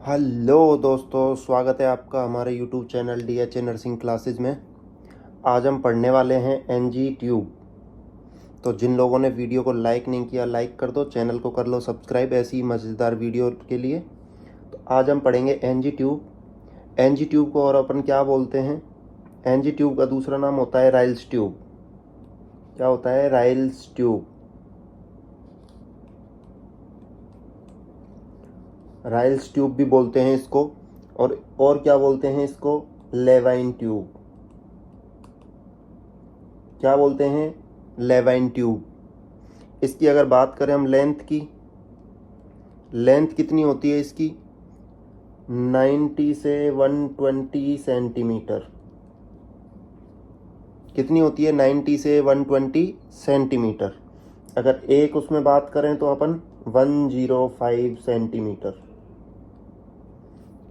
Hello दोस्तों, स्वागत है आपका हमारे YouTube channel DHA nursing classes में। आज हम पढ़ने वाले हैं एनजी ट्यूब। तो जिन लोगों ने वीडियो को लाइक नहीं किया, लाइक कर दो, चैनल को कर लो सब्सक्राइब ऐसी मज़ेदार वीडियो के लिए। तो आज हम पढ़ेंगे एनजी ट्यूब। एनजी ट्यूब को और अपन क्या बोलते हैं? एनजी ट्यूब का दूसरा नाम होता है राइल्स ट्यूब। क्या होता है? Ryle's tube. राइल्स ट्यूब भी बोलते हैं इसको। और क्या बोलते हैं इसको? लेवाइन ट्यूब। क्या बोलते हैं? लेवाइन ट्यूब। इसकी अगर बात करें हम लेंथ की, लेंथ कितनी होती है इसकी? 90 से 120 सेंटीमीटर। कितनी होती है? 90 से 120 सेंटीमीटर। अगर एक उसमें बात करें तो अपन 105 सेंटीमीटर।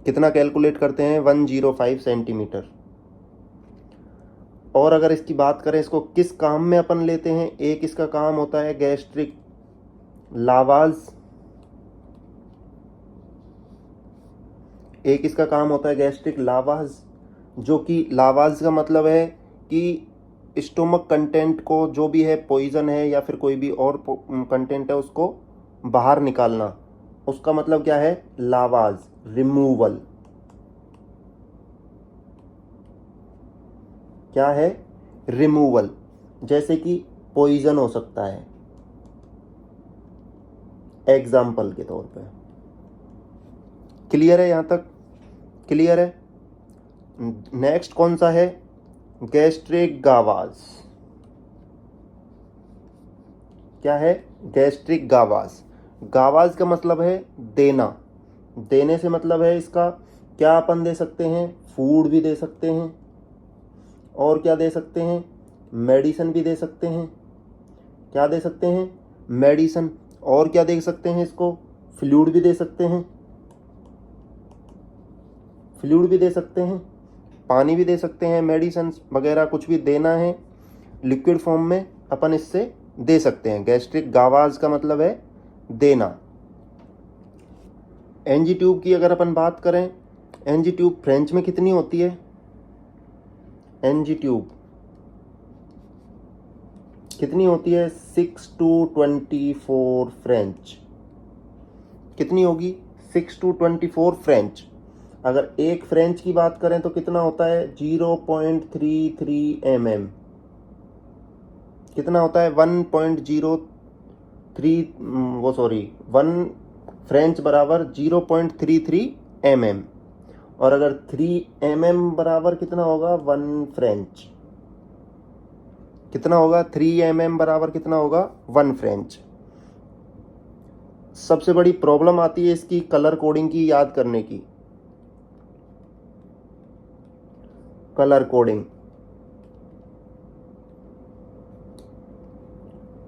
कितना कैलकुलेट करते हैं? 105 सेंटीमीटर। और अगर इसकी बात करें, इसको किस काम में अपन लेते हैं? एक इसका काम होता है गैस्ट्रिक लावाज। एक इसका काम होता है गैस्ट्रिक लावाज, जो कि लावाज का मतलब है कि स्टोमक कंटेंट को, जो भी है पॉइजन है या फिर कोई भी और कंटेंट है, उसको बाहर निकालना। उसका मतलब क्या है? लावाज, रिमूवल। क्या है? रिमूवल। जैसे कि पॉइजन हो सकता है एग्जाम्पल के तौर पे। क्लियर है? यहां तक क्लियर है? नेक्स्ट कौन सा है? गैस्ट्रिक गावाज। क्या है? गैस्ट्रिक गावाज। गावाज का मतलब है देना। देने से मतलब है इसका, क्या अपन दे सकते हैं? फूड भी दे सकते हैं, और क्या दे सकते हैं? मेडिसिन भी दे सकते हैं। क्या दे सकते हैं? मेडिसिन। और क्या दे सकते हैं इसको? फ्लूइड भी दे सकते हैं। फ्लूइड भी दे सकते हैं, पानी भी दे सकते हैं, मेडिसिन वगैरह कुछ भी देना है लिक्विड फॉर्म में अपन इससे दे सकते हैं। गैस्ट्रिक गावाज का मतलब है देना। एनजी ट्यूब की अगर अपन बात करें, एनजी ट्यूब फ्रेंच में कितनी होती है? एनजी ट्यूब कितनी होती है? 6 to 24 फ्रेंच। कितनी होगी? 6 to 24 फ्रेंच। अगर एक फ्रेंच की बात करें तो कितना होता है? 0.33 mm। कितना होता है? 1.03 वो सॉरी 1 फ्रेंच बराबर 0.33 mm। और अगर 3 mm बराबर कितना होगा? 1 फ्रेंच। कितना होगा? 3 mm बराबर कितना होगा? 1 फ्रेंच। सबसे बड़ी प्रॉब्लम आती है इसकी कलर कोडिंग की, याद करने की। कलर कोडिंग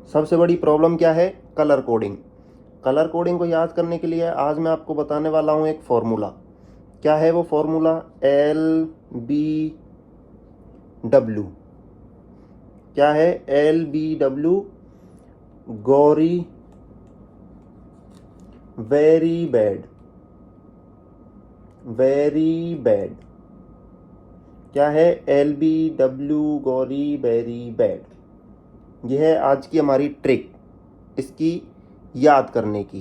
सबसे बड़ी प्रॉब्लम क्या है? Colour coding. कलर कोडिंग को याद करने के लिए आज मैं आपको बताने वाला हूं एक फॉर्मूला। क्या है वो फॉर्मूला? LBW। क्या है? LBW। Gauri very bad. Very bad. क्या है? LBW Gauri very bad. यह है आज की हमारी ट्रिक, इसकी याद करने की।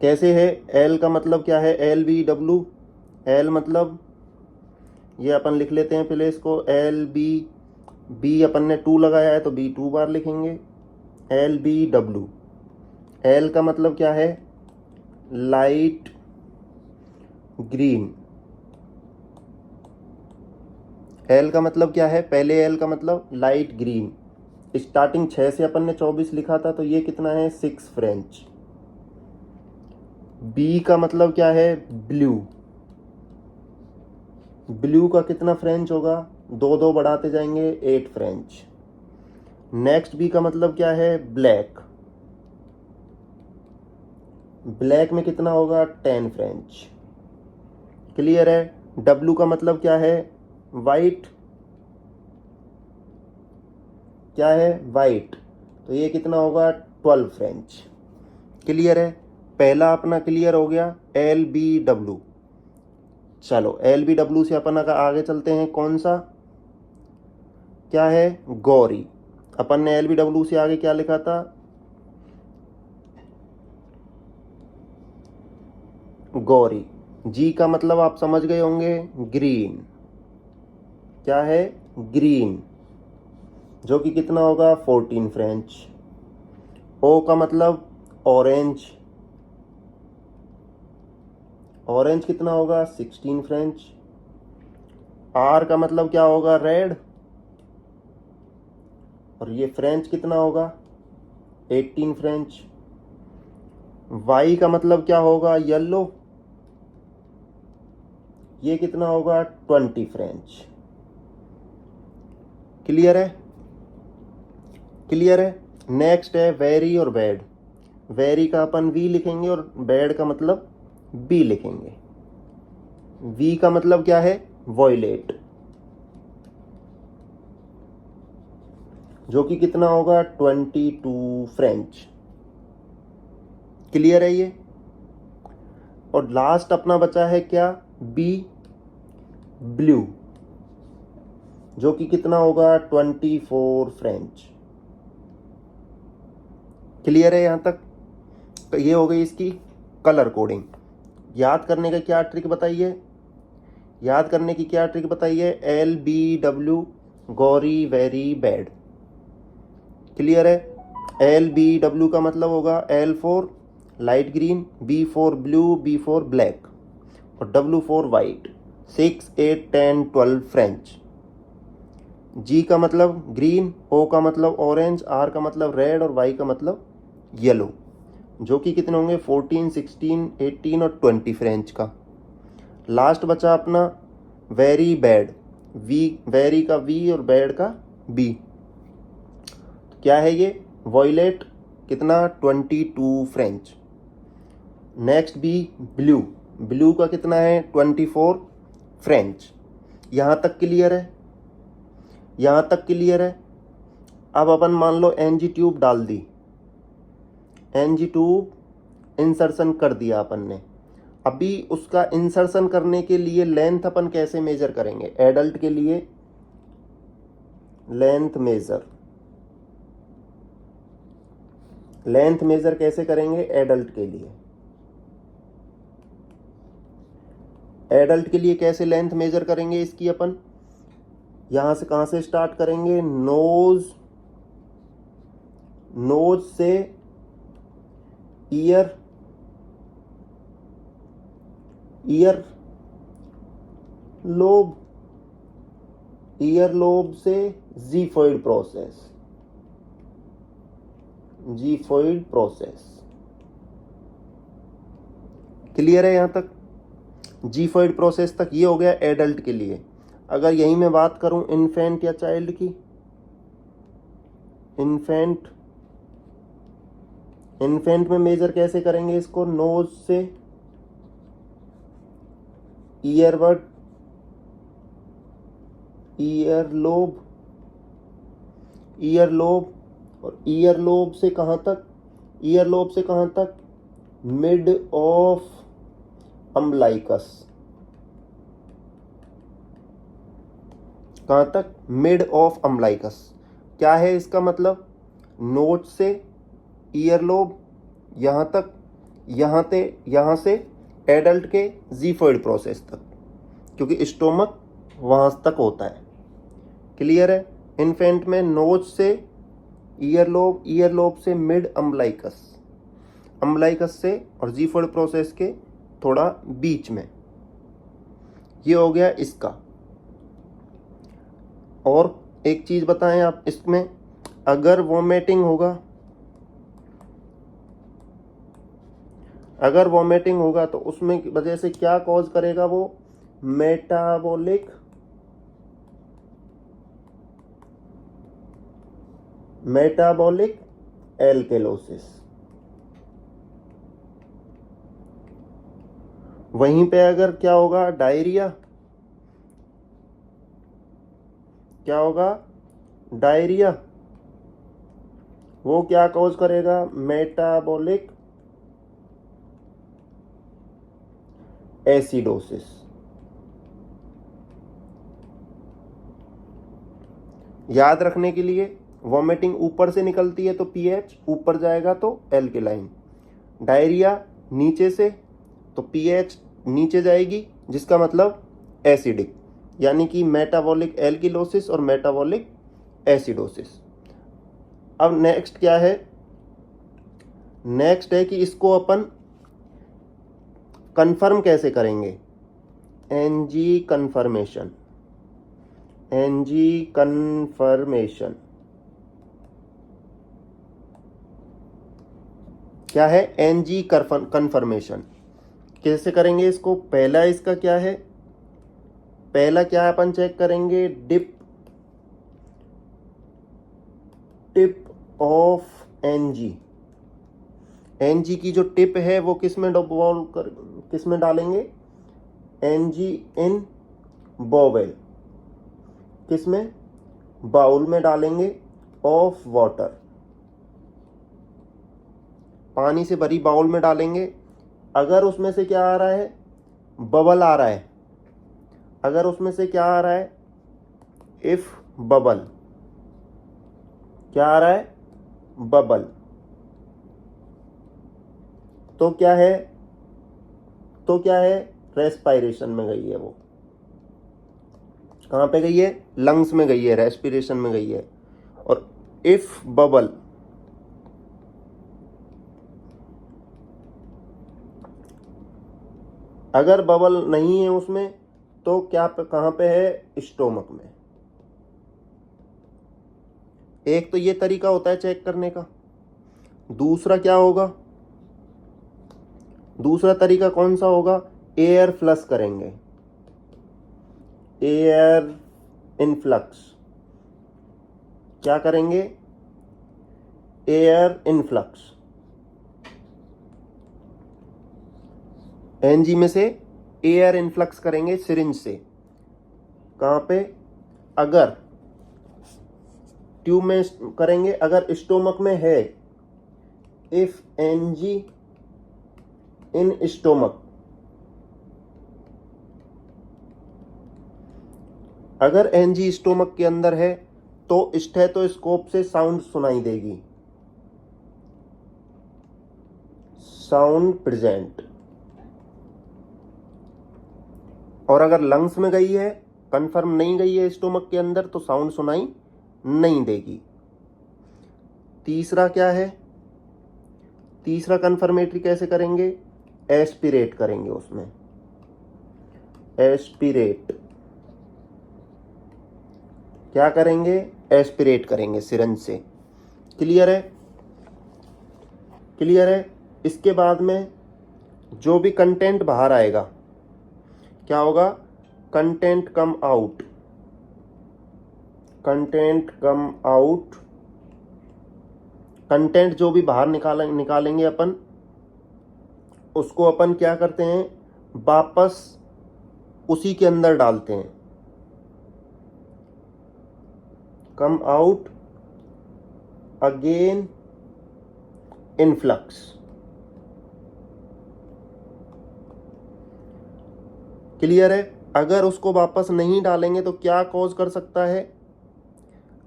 कैसे है? एल का मतलब क्या है? LBW। एल मतलब, ये अपन लिख लेते हैं पहले इसको। LB, बी अपन ने 2 लगाया है तो B 2 बार लिखेंगे। LBW। एल का मतलब क्या है? Light green. एल का मतलब क्या है? पहले एल का मतलब लाइट ग्रीन। स्टार्टिंग 6 से अपन ने 24 लिखा था, तो ये कितना है? 6 फ्रेंच। बी का मतलब क्या है? ब्लू। ब्लू का कितना फ्रेंच होगा? 2 2 बढ़ाते जाएंगे, 8 फ्रेंच। नेक्स्ट बी का मतलब क्या है? ब्लैक। ब्लैक में कितना होगा? 10 फ्रेंच। क्लियर है? डब्लू का मतलब क्या है? वाइट। क्या है? वाइट। तो ये कितना होगा? 12 फ्रेंच। क्लियर है? पहला अपना क्लियर हो गया LBW। चलो LBW से अपन आगे चलते हैं, कौन सा, क्या है, गौरी। अपन ने LBW से आगे क्या लिखा था, गौरी। जी का मतलब आप समझ गए होंगे, ग्रीन। क्या है, ग्रीन, जो कि कितना होगा 14 फ्रेंच। ओ का मतलब ऑरेंज, ऑरेंज कितना होगा 16 फ्रेंच। आर का मतलब क्या होगा, रेड, और ये फ्रेंच कितना होगा 18 फ्रेंच। वाई का मतलब क्या होगा, येलो, ये कितना होगा 20 फ्रेंच। क्लियर है, क्लियर है। नेक्स्ट है वेरी और बैड। वेरी का अपन वी लिखेंगे और बैड का मतलब बी लिखेंगे। वी का मतलब क्या है, वॉयलेट, जो कि कितना होगा 22 फ्रेंच। क्लियर है ये। और लास्ट अपना बचा है क्या, बी, ब्लू, जो कि कितना होगा 24 फ्रेंच। क्लियर है यहां तक। तो ये हो गई इसकी कलर कोडिंग। याद करने का क्या ट्रिक बताइए, याद करने की क्या ट्रिक बताइए, LBW, Gauri, very, bad. Clear है। LBW का मतलब होगा L for light green, B for blue, B for black, और W for white. 6, 8, 10, 12 French. G का मतलब ग्रीन, O का मतलब ऑरेंज, R का मतलब रेड, और Y का मतलब येलो, जो कि कितने होंगे 14, 16, 18 और 20 फ्रेंच का। लास्ट बचा अपना वेरी बैड। वी, वेरी का V और बैड का B। क्या है ये, वॉयलेट, कितना 22 फ्रेंच। Next B, blue. ब्लू का कितना है 24 फ्रेंच। यहां तक क्लियर है, यहां तक क्लियर है। अब अपन मान लो एनजी ट्यूब डाल दी, एनजी ट्यूब इंसर्शन कर दिया अपन ने। अभी उसका इंसर्शन करने के लिए लेंथ अपन कैसे मेजर करेंगे, एडल्ट के लिए लेंथ मेजर, लेंथ मेजर कैसे करेंगे एडल्ट के लिए, एडल्ट के लिए कैसे लेंथ मेजर करेंगे इसकी अपन, यहां से कहां से स्टार्ट करेंगे, नोज, नोज से year, ear lobe, ear lobe से xiphoid process, xiphoid process. Clear है यहां तक, जीफॉइड प्रोसेस तक। ये हो गया एडल्ट के लिए। अगर यही मैं बात करूं इन्फेंट या चाइल्ड की, इन्फेंट, इन्फेंट में मेजर कैसे करेंगे इसको, नोज से earbud, ear lobe, ear lobe, और ईयर लोब से कहां तक, ईयर लोब से कहां तक, मिड ऑफ अम्बलाइकस। कहां तक, मिड ऑफ अम्बलाइकस। क्या है इसका मतलब, नोच से ईयर लोब यहां तक, यहां से एडल्ट के जीफॉइड प्रोसेस तक, क्योंकि स्टोमक वहां तक होता है। क्लियर है। इन्फेंट में नोच से ईयर लोब, ईयर लोब से मिड अम्बलाइकस, अम्बलाइकस से और जीफॉइड प्रोसेस के थोड़ा बीच में। ये हो गया इसका। और एक चीज बताएं आप इसमें, अगर वोमिटिंग होगा, अगर वोमिटिंग होगा तो उसमें वजह से क्या कॉज करेगा वो, मेटाबॉलिक, मेटाबॉलिक एल्केलोसिस। वहीं पे अगर क्या होगा, डायरिया, क्या होगा, डायरिया, वो क्या कॉज करेगा, मेटाबॉलिक एसिडोसिस। याद रखने के लिए, वॉमिटिंग ऊपर से निकलती है तो पीएच ऊपर जाएगा तो एल्केलाइन, डायरिया नीचे से तो पीएच नीचे जाएगी, जिसका मतलब एसिडिक, यानी कि मेटाबॉलिक एल्किलोसिस और मेटाबॉलिक एसिडोसिस। अब नेक्स्ट क्या है? नेक्स्ट है कि इसको अपन कंफर्म कैसे करेंगे? NG conformation. एनजी कन्फर्मेशन क्या है? एनजी कन्फर्मेशन कैसे करेंगे इसको? पहला इसका क्या है? पहला क्या अपन चेक करेंगे? Tip of NG. एनजी की जो टिप है वो किस में डालेंगे? NG in bowl. किस में? बाउल में डालेंगे ऑफ वाटर। पानी से भरी बाउल में डालेंगे। अगर उसमें से क्या आ रहा है? बबल आ रहा है। अगर उसमें से क्या आ रहा है? If bubble. क्या आ रहा है? बबल। तो क्या है? रेस्पिरेशन में गई है वो। कहां पे गई है? लंग्स में गई है, रेस्पिरेशन में गई है। और इफ बबल, अगर बबल नहीं है उसमें तो क्या कहां पे है? स्टोमक में। एक तो ये तरीका होता है चेक करने का। दूसरा क्या होगा? दूसरा तरीका कौन सा होगा? एयर फ्लक्स करेंगे। Air influx. क्या करेंगे? Air influx. एनजी में से एयर इनफ्लक्स करेंगे सिरिंज से। कहां पे? अगर ट्यूब में करेंगे, अगर स्टोमक में है, इफ एनजी इन स्टोमक। अगर एनजी स्टोमक के अंदर है तो स्टेथोस्कोप से साउंड सुनाई देगी, साउंड प्रेजेंट। और अगर लंग्स में गई है, कंफर्म नहीं गई है स्टोमक के अंदर, तो साउंड सुनाई नहीं देगी। तीसरा क्या है? तीसरा कंफर्मेटरी कैसे करेंगे? एस्पिरेट करेंगे उसमें। एस्पिरेट। क्या करेंगे? एस्पिरेट करेंगे सिरंज से। क्लियर है? क्लियर है? इसके बाद में जो भी कंटेंट बाहर आएगा, क्या होगा? Content come out. Content come out. Content जो भी बाहर निकालेंगे अपन, उसको अपन क्या करते हैं? वापस उसी के अंदर डालते हैं। Come out again influx. Clear है? अगर उसको वापस नहीं डालेंगे तो क्या कॉज कर सकता है?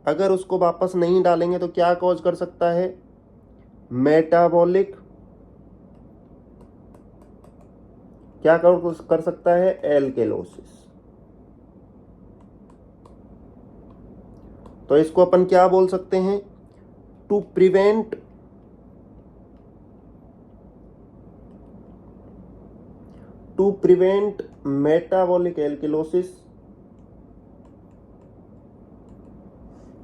अगर उसको वापस नहीं डालेंगे तो क्या कॉज कर सकता है? मेटाबॉलिक। क्या कर सकता है? एल्केलोसिस। तो इसको अपन क्या बोल सकते हैं? To prevent metabolic alkalosis.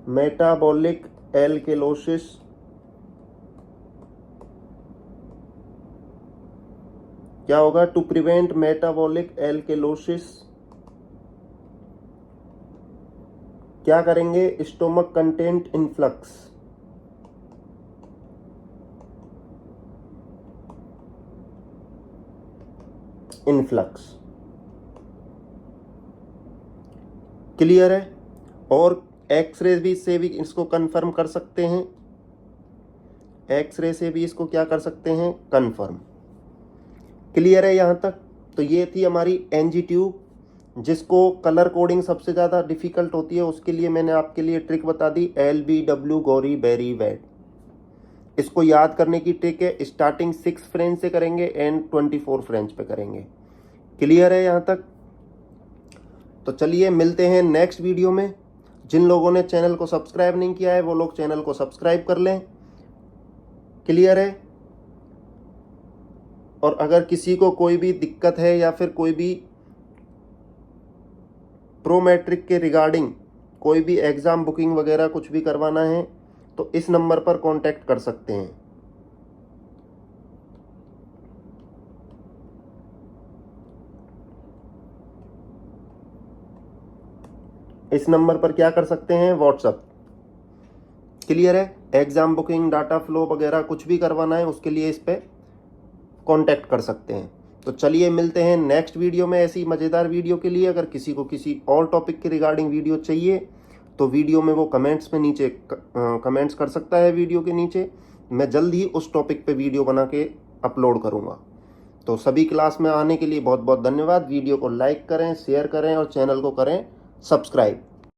Metabolic alkalosis क्या होगा? टू प्रिवेंट मेटाबॉलिक एल्किलोसिस क्या करेंगे? Stomach content influx. Influx. Clear है? और एक्सरे भी से भी इसको कंफर्म कर सकते हैं। एक्सरे से भी इसको क्या कर सकते हैं? कंफर्म। क्लियर है यहां तक? तो ये थी हमारी NG ट्यूब, जिसको कलर कोडिंग सबसे ज़्यादा डिफ़िकल्ट होती है, उसके लिए मैंने आपके लिए ट्रिक बता दी, LBW गौरी बेरी वेट। इसको याद करने की ट्रिक है, स्टार्टिंग 6 फ्रेंच से करेंगे एंड 24 फ्रेंच पे करेंगे। क्लियर है यहाँ तक? तो चलिए मिलते हैं नेक्स्ट वीडियो में। जिन लोगों ने चैनल को सब्सक्राइब नहीं किया है वो लोग चैनल को सब्सक्राइब कर लें। क्लियर है? और अगर किसी को कोई भी दिक्कत है या फिर कोई भी प्रो मैट्रिक के रिगार्डिंग कोई भी एग्ज़ाम बुकिंग वगैरह कुछ भी करवाना है तो इस नंबर पर कांटेक्ट कर सकते हैं। इस नंबर पर क्या कर सकते हैं? व्हाट्सएप। क्लियर है? एग्ज़ाम बुकिंग, डाटा फ्लो वगैरह कुछ भी करवाना है उसके लिए इस पे कांटेक्ट कर सकते हैं। तो चलिए मिलते हैं नेक्स्ट वीडियो में ऐसी मज़ेदार वीडियो के लिए। अगर किसी को किसी और टॉपिक के रिगार्डिंग वीडियो चाहिए तो वीडियो में वो कमेंट्स में नीचे कमेंट्स कर सकता है वीडियो के नीचे। मैं जल्द ही उस टॉपिक पे वीडियो बना के अपलोड करूँगा। तो सभी क्लास में आने के लिए बहुत बहुत धन्यवाद। वीडियो को लाइक करें, शेयर करें और चैनल को करें सब्सक्राइब।